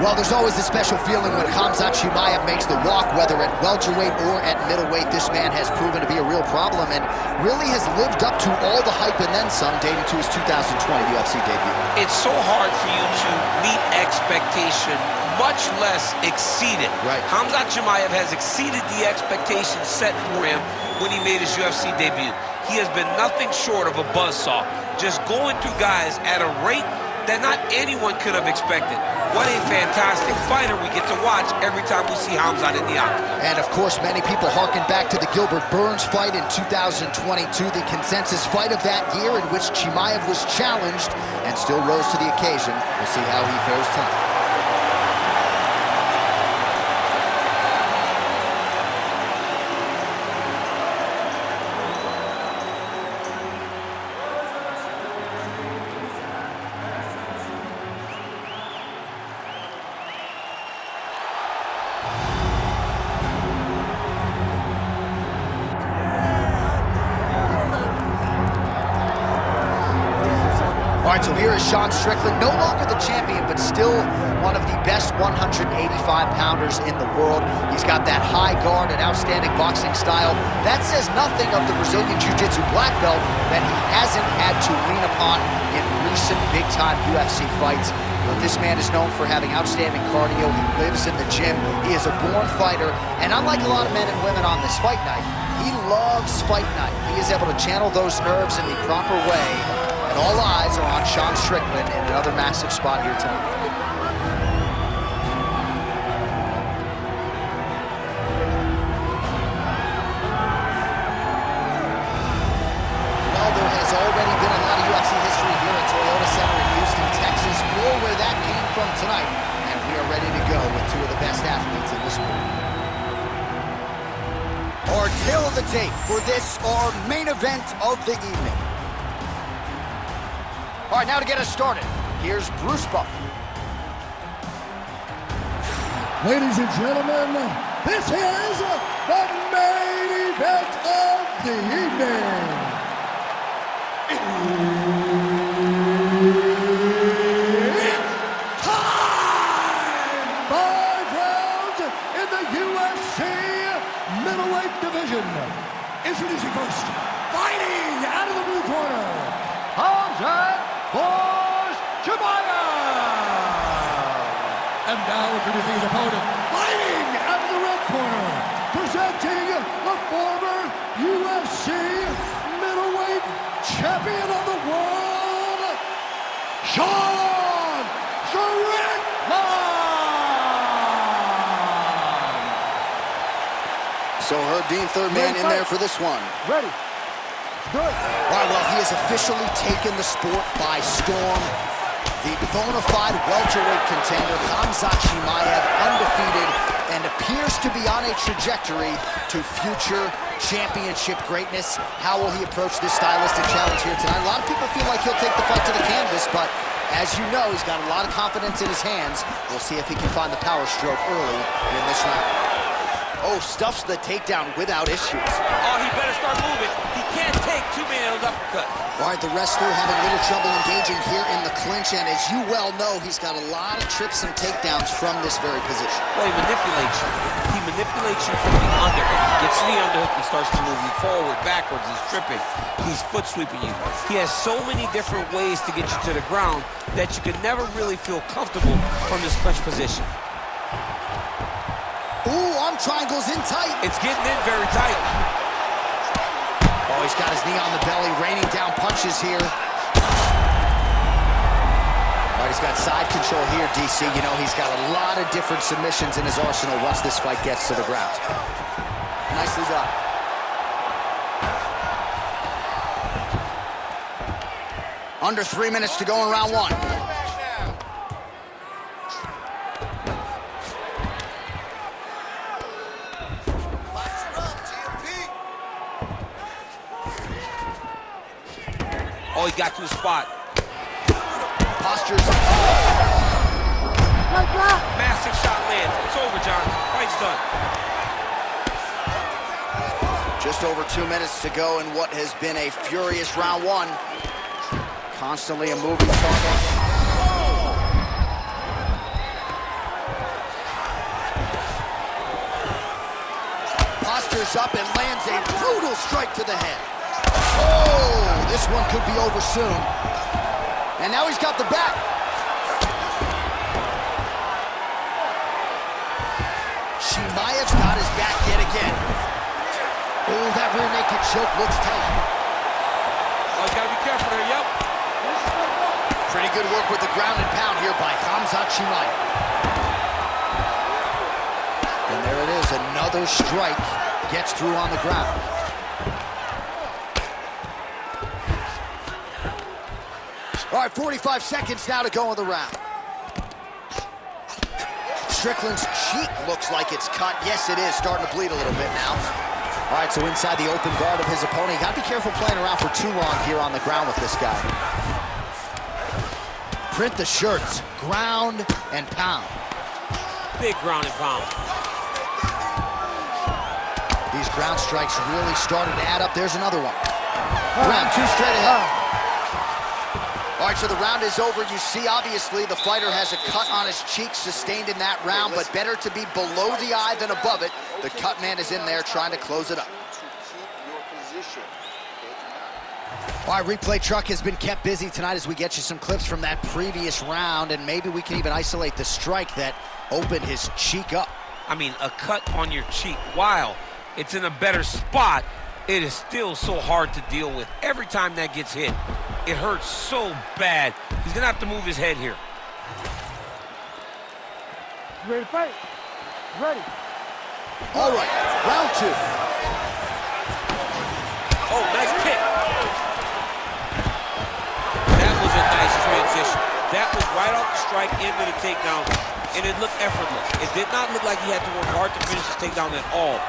Well, there's always a special feeling when Khamzat Chimaev makes the walk, whether at welterweight or at middleweight. This man has proven to be a real problem and really has lived up to all the hype and then some, dating to his 2020 UFC debut. It's so hard for you to meet expectation, much less exceed it. Right. Khamzat Chimaev has exceeded the expectations set for him when he made his UFC debut. He has been nothing short of a buzzsaw, just going through guys at a rate that not anyone could have expected. What a fantastic fighter we get to watch every time we see Khamzat in the octagon. And of course, many people harken back to the Gilbert Burns fight in 2022, the consensus fight of that year in which Chimaev was challenged and still rose to the occasion. We'll see how he fares tonight. All right, so here is Sean Strickland, no longer the champion, but still one of the best 185-pounders in the world. He's got that high guard and outstanding boxing style. That says nothing of the Brazilian Jiu-Jitsu black belt that he hasn't had to lean upon in recent big-time UFC fights. But this man is known for having outstanding cardio. He lives in the gym. He is a born fighter. And unlike a lot of men and women on this fight night, he loves fight night. He is able to channel those nerves in the proper way. And all eyes are on Sean Strickland in another massive spot here tonight. Well, there has already been a lot of UFC history here at Toyota Center in Houston, Texas. More where that came from tonight. And we are ready to go with two of the best athletes in the sport. Our tail of the tape for this, our main event of the evening. All right, now to get us started, here's Bruce Buffer. Ladies and gentlemen, this is the main event of the evening. It's time! 5 rounds in the UFC middleweight division. Introducing first, fighting out of the blue corner, Khamzat Chimaev! And now introducing his opponent, fighting out of the red corner, presenting the former UFC middleweight champion of the world, Sean Strickland! So Herb Dean, third man in there for this one. Ready. Good. All right, well, he has officially taken the sport by storm. The bona fide welterweight contender, Khamzat Chimaev, undefeated, and appears to be on a trajectory to future championship greatness. How will he approach this stylistic challenge here tonight? A lot of people feel like he'll take the fight to the canvas, but as you know, he's got a lot of confidence in his hands. We'll see if he can find the power stroke early in this round. Oh, stuffs the takedown without issues. Oh, he better start moving. He can't take too many of those uppercuts. All right, the wrestler having little trouble engaging here in the clinch, and as you well know, he's got a lot of trips and takedowns from this very position. Well, he manipulates you. He manipulates you from the underhook. He gets to the underhook, he starts to move you forward, backwards, he's tripping. He's foot sweeping you. He has so many different ways to get you to the ground that you can never really feel comfortable from this clinch position. Ooh, arm triangles in tight. It's getting in very tight. Oh, he's got his knee on the belly, raining down punches here. All right, he's got side control here, DC. You know, he's got a lot of different submissions in his arsenal once this fight gets to the ground. Nicely done. Under 3 minutes to go in round one. Oh, he got to the spot. Postures. Massive shot lands. It's over, John. Fight's done. Just over 2 minutes to go in what has been a furious round one. Constantly a moving target. shoulders up and lands a brutal strike to the head. Oh, this one could be over soon. And now he's got the back. Chimaev's got his back yet again. Oh, that rear naked choke looks tight. Oh, you gotta be careful there, yep. Pretty good work with the ground and pound here by Khamzat Chimaev. And there it is, another strike gets through on the ground. All right, 45 seconds now to go in the round. Strickland's cheek looks like it's cut. Yes, it is, starting to bleed a little bit now. All right, so inside the open guard of his opponent. You gotta be careful playing around for too long here on the ground with this guy. Print the shirts, ground and pound. Big ground and pound. These ground strikes really started to add up. There's another one. Round two straight ahead. All right, so the round is over. You see, obviously, the fighter has a cut on his cheek sustained in that round, but better to be below the eye than above it. The cut man is in there trying to close it up. All right, replay truck has been kept busy tonight as we get you some clips from that previous round, and maybe we can even isolate the strike that opened his cheek up. I mean, a cut on your cheek, while it's in a better spot, it is still so hard to deal with. Every time that gets hit, it hurts so bad. He's gonna have to move his head here. You ready to fight? Ready. All right, round two. Oh, nice kick. That was a nice transition. That was right off the strike into the takedown, and it looked effortless. It did not look like he had to work hard to finish his takedown at all.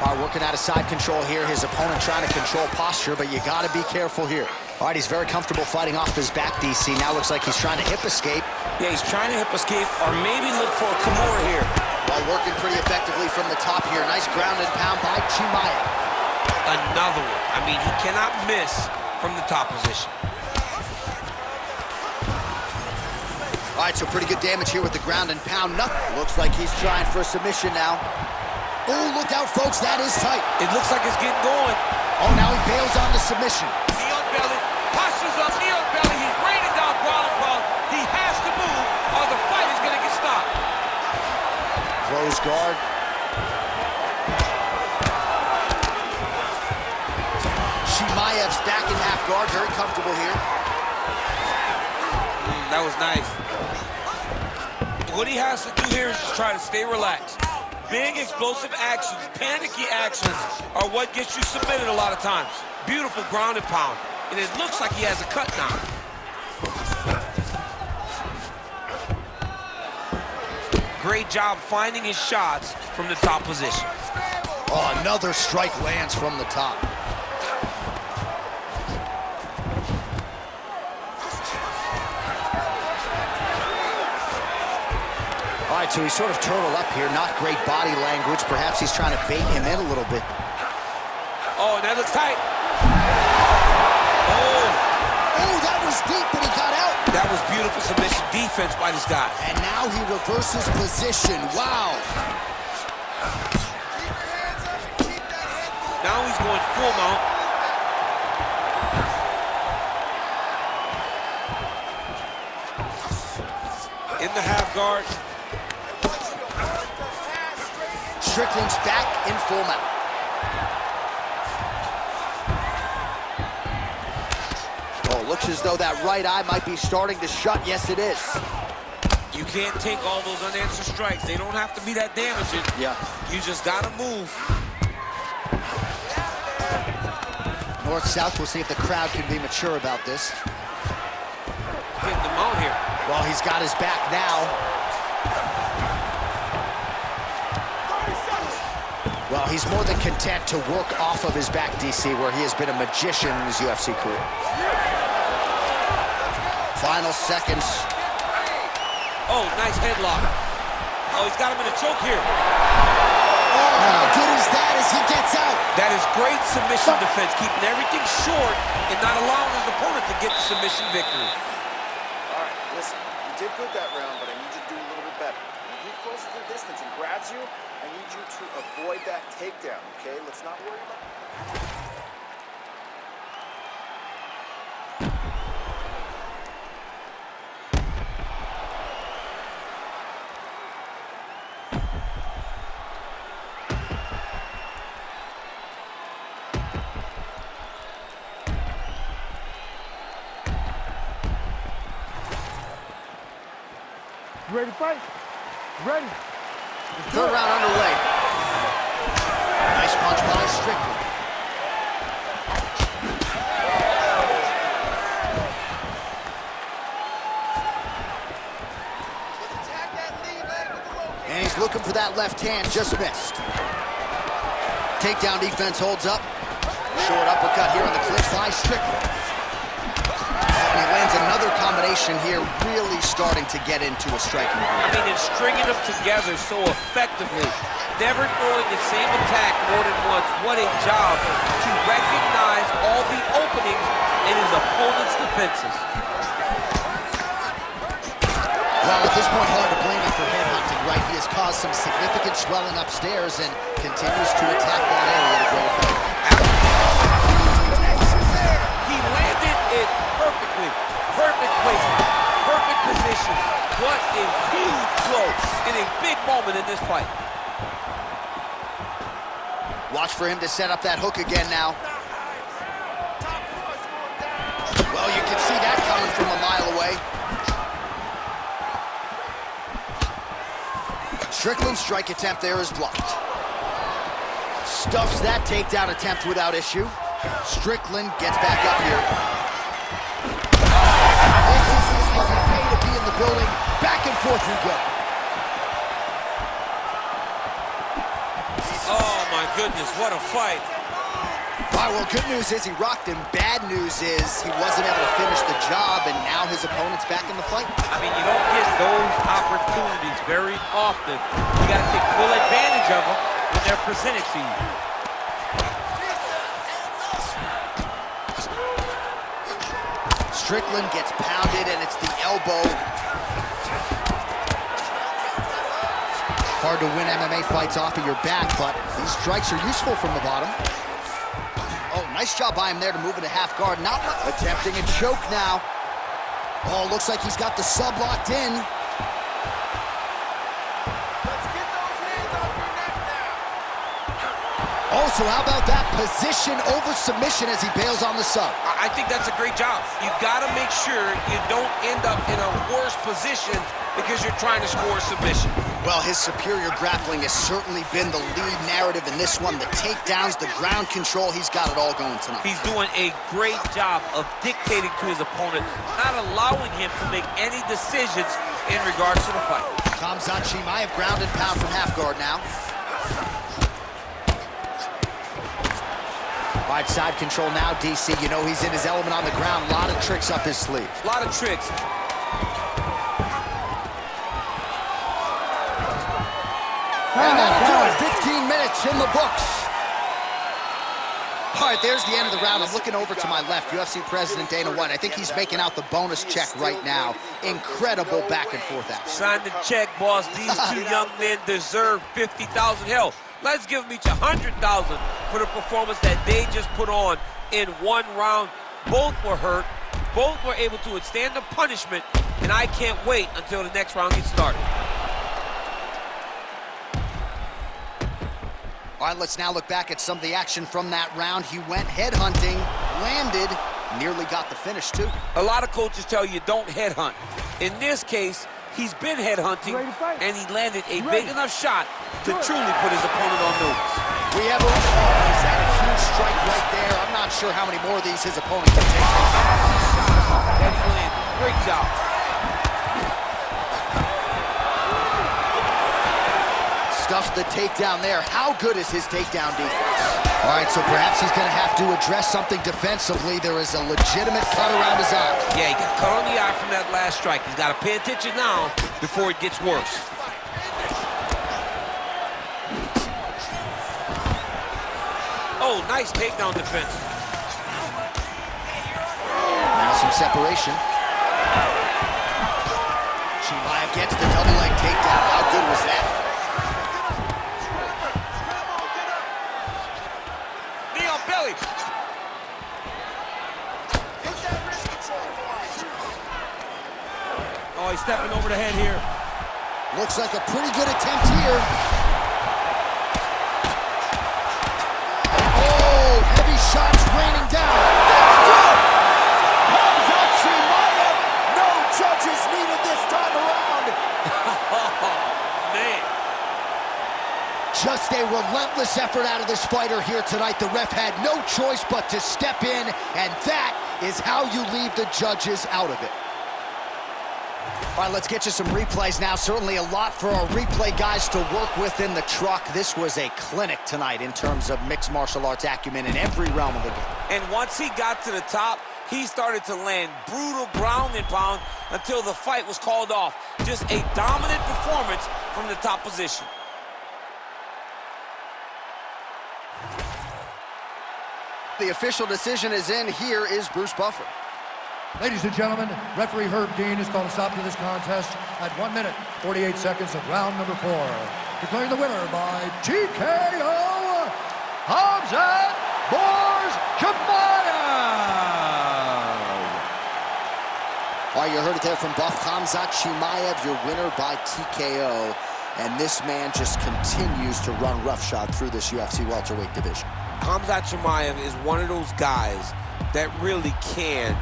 All right, working out of side control here. His opponent trying to control posture, but you got to be careful here. All right, he's very comfortable fighting off his back, DC. Now looks like he's trying to hip escape. Yeah, he's trying to hip escape or maybe look for a Kimura here. While working pretty effectively from the top here. Nice ground and pound by Chimaev. Another one. I mean, he cannot miss from the top position. All right, so pretty good damage here with the ground and pound. Nothing. Looks like he's trying for a submission now. Oh, look out, folks. That is tight. It looks like it's getting going. Oh, now he bails on the submission. Knee on belly, postures up, knee on belly. He's raining down ground and pound. He has to move or the fight is going to get stopped. Close guard. Chimaev's back in half guard. Very comfortable here. That was nice. What he has to do here is just try to stay relaxed. Big explosive actions, panicky actions are what gets you submitted a lot of times. Beautiful ground and pound. And it looks like he has a cut now. Great job finding his shots from the top position. Oh, another strike lands from the top. All right, so he's sort of turtled up here. Not great body language. Perhaps he's trying to bait him in a little bit. Oh, that looks tight. Oh, that was deep, but he got out. That was beautiful submission defense by this guy. And now he reverses position. Wow. Now he's going full mount. In the half guard. Strickland's back in full mount. Oh, looks as though that right eye might be starting to shut. Yes, it is. You can't take all those unanswered strikes. They don't have to be that damaging. Yeah. You just gotta move. North-south, we'll see if the crowd can be mature about this. Getting them out here. Well, he's got his back now. Well, he's more than content to work off of his back, DC, where he has been a magician in his UFC career. Final seconds. Oh, nice headlock. Oh, he's got him in a choke here. Oh, how good is that as he gets out? That is great submission defense, keeping everything short and not allowing his opponent to get the submission victory. All right, listen, you did good that round, but I need you to do a little bit better. closes the distance and grabs you, I need you to avoid that takedown, okay? Let's not worry about it. You ready to fight? Ready. Third round underway. Nice punch by Strickland. And he's looking for that left hand, just missed. Takedown defense holds up. Short uppercut here on the clinch by Strickland. And he lands another combination here, really starting to get into a striking groove. I mean, and stringing them together so effectively. Never throwing the same attack more than once. What a job to recognize all the openings in his opponent's defenses. Well, at this point, hard to blame him for headhunting, right? He has caused some significant swelling upstairs and continues to attack that area to great effect. He landed it perfectly. Perfect placement, perfect position. What a huge blow in a big moment in this fight. Watch for him to set up that hook again now. Well, you can see that coming from a mile away. Strickland's strike attempt there is blocked. Stuffs that takedown attempt without issue. Strickland gets back up here. This is his way to be in the building. Back and forth we go. Oh my goodness, what a fight. All right, well, good news is he rocked him. Bad news is he wasn't able to finish the job, and now his opponent's back in the fight. I mean, you don't get those opportunities very often. You got to take full advantage of them when they're presented to you. Strickland gets pounded, and it's the elbow. Hard to win MMA fights off of your back, but these strikes are useful from the bottom. Oh, nice job by him there to move into half guard. Not attempting a choke now. Oh, looks like he's got the sub locked in. Let's get those hands off your neck now. Oh, so how about that position over submission as he bails on the sub? I think that's a great job. You've got to make sure you don't end up in a worse position because you're trying to score a submission. Well, his superior grappling has certainly been the lead narrative in this one. The takedowns, the ground control, he's got it all going tonight. He's doing a great job of dictating to his opponent, not allowing him to make any decisions in regards to the fight. Khamzat Chimaev ground and pound from half guard now. Right side control now, DC. You know he's in his element on the ground. A lot of tricks up his sleeve. A lot of tricks. And that'll do it. 15 minutes in the books. All right, there's the end of the round. I'm looking over to my left, UFC President Dana White. I think he's making out the bonus check right now. Incredible back and forth action. Sign the check, boss. These two young men deserve $50,000. Hell, let's give them each $100,000 for the performance that they just put on in one round. Both were hurt. Both were able to withstand the punishment, and I can't wait until the next round gets started. All right, let's now look back at some of the action from that round. He went headhunting, landed, nearly got the finish, too. A lot of coaches tell you don't headhunt. In this case, he's been headhunting, and he landed a big enough shot to truly put his opponent on notice. We have he's had a huge strike right there. I'm not sure how many more of these his opponent can take. That he landed. Great job. Stuffs the takedown there. How good is his takedown defense? All right, so perhaps he's going to have to address something defensively. There is a legitimate cut around his eye. Yeah, he got cut on the eye from that last strike. He's got to pay attention now before it gets worse. Oh, nice takedown defense. Now some separation. Chimaev gets the double leg takedown. How good was that? Knee on belly. Hit that wrist control. Oh, he's stepping over the head here. Looks like a pretty good attempt here. Oh, heavy shots raining down. That's good! Khamzat Chimaev. No judges needed this time around. Man. Just a relentless effort out of this fighter here tonight. The ref had no choice but to step in, and that is how you leave the judges out of it. All right, let's get you some replays now. Certainly a lot for our replay guys to work with in the truck. This was a clinic tonight in terms of mixed martial arts acumen in every realm of the game. And once he got to the top, he started to land brutal ground and pound until the fight was called off. Just a dominant performance from the top position. The official decision is in. Here is Bruce Buffer. Ladies and gentlemen, referee Herb Dean has called a stop to this contest at 1 minute, 48 seconds of round number 4. Declaring the winner by TKO, Khamzat Chimaev. All right, you heard it there from Buff. Khamzat Chimaev, your winner by TKO. And this man just continues to run roughshod through this UFC welterweight division. Khamzat Chimaev is one of those guys that really can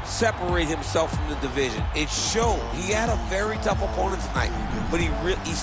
separate himself from the division. It showed. He had a very tough opponent tonight, but he